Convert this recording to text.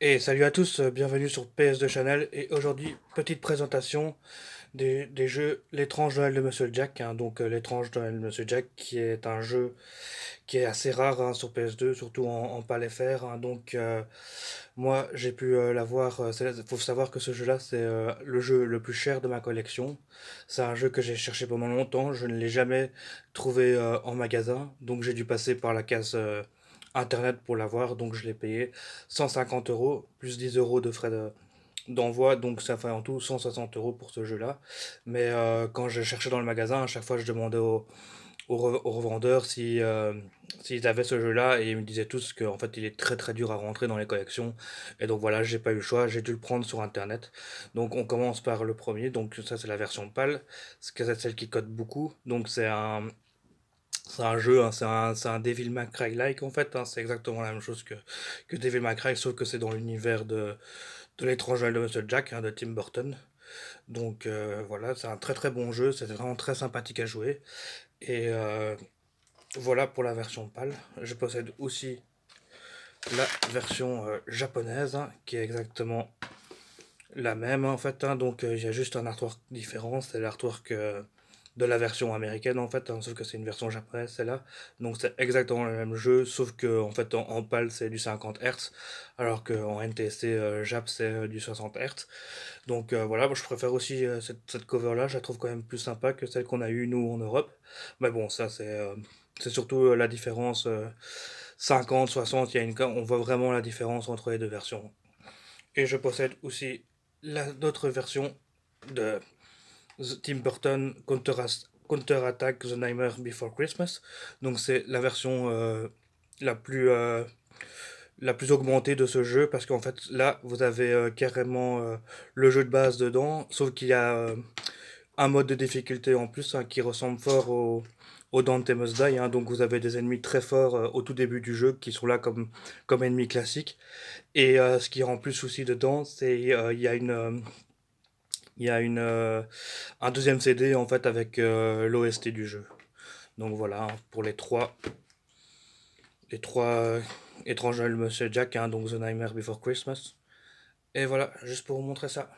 Et salut à tous, bienvenue sur PS2 Channel. Et aujourd'hui, petite présentation des jeux L'étrange Noël de Monsieur Jack. L'étrange Noël de Monsieur Jack, qui est un jeu qui est assez rare sur PS2, surtout en PAL FR. Moi, j'ai pu l'avoir. Faut savoir que ce jeu-là, c'est le jeu le plus cher de ma collection. C'est un jeu que j'ai cherché pendant longtemps. Je ne l'ai jamais trouvé en magasin. Donc j'ai dû passer par la case internet pour l'avoir. Donc je l'ai payé 150 euros, plus 10 euros de d'envoi. Donc ça fait en tout 160 euros pour ce jeu-là. Mais quand je cherchais dans le magasin, à chaque fois je demandais aux revendeurs si, s'ils avaient ce jeu-là et ils me disaient tous qu'en fait il est très très dur à rentrer dans les collections. Et donc voilà, j'ai pas eu le choix, j'ai dû le prendre sur internet. Donc on commence par le premier, donc ça c'est la version PAL, c'est celle qui code beaucoup. Donc c'est un jeu, c'est un Devil May Cry-like en fait, c'est exactement la même chose que Devil May Cry, sauf que c'est dans l'univers de l'étrange Noël de Monsieur Jack, de Tim Burton. Donc voilà, c'est un très très bon jeu, c'est vraiment très sympathique à jouer. Et voilà pour la version PAL. Je possède aussi la version japonaise, qui est exactement la même en fait. Il y a juste un artwork différent, c'est l'artwork de la version américaine en fait, sauf que c'est une version japonaise celle-là. Donc c'est exactement le même jeu, sauf que en fait en PAL c'est du 50 Hz, alors qu'en NTSC Jap c'est du 60 Hz. Donc voilà, moi, je préfère aussi cette cover-là, je la trouve quand même plus sympa que celle qu'on a eue nous en Europe. Mais bon, ça c'est surtout la différence 50, 60, on voit vraiment la différence entre les deux versions. Et je possède aussi l'autre version de Tim Burton Counter-Attack The Nightmare Before Christmas. Donc c'est la version la plus la plus augmentée de ce jeu parce qu'en fait là vous avez carrément le jeu de base dedans, sauf qu'il y a un mode de difficulté en plus qui ressemble fort au Dante Must Die. Donc vous avez des ennemis très forts au tout début du jeu qui sont là comme ennemis classiques. Et ce qui rend plus souci dedans, c'est il y a un deuxième CD en fait avec l'OST du jeu. Donc voilà, pour les trois étranges Noël Monsieur Jack, donc The Nightmare Before Christmas. Et voilà, juste pour vous montrer ça.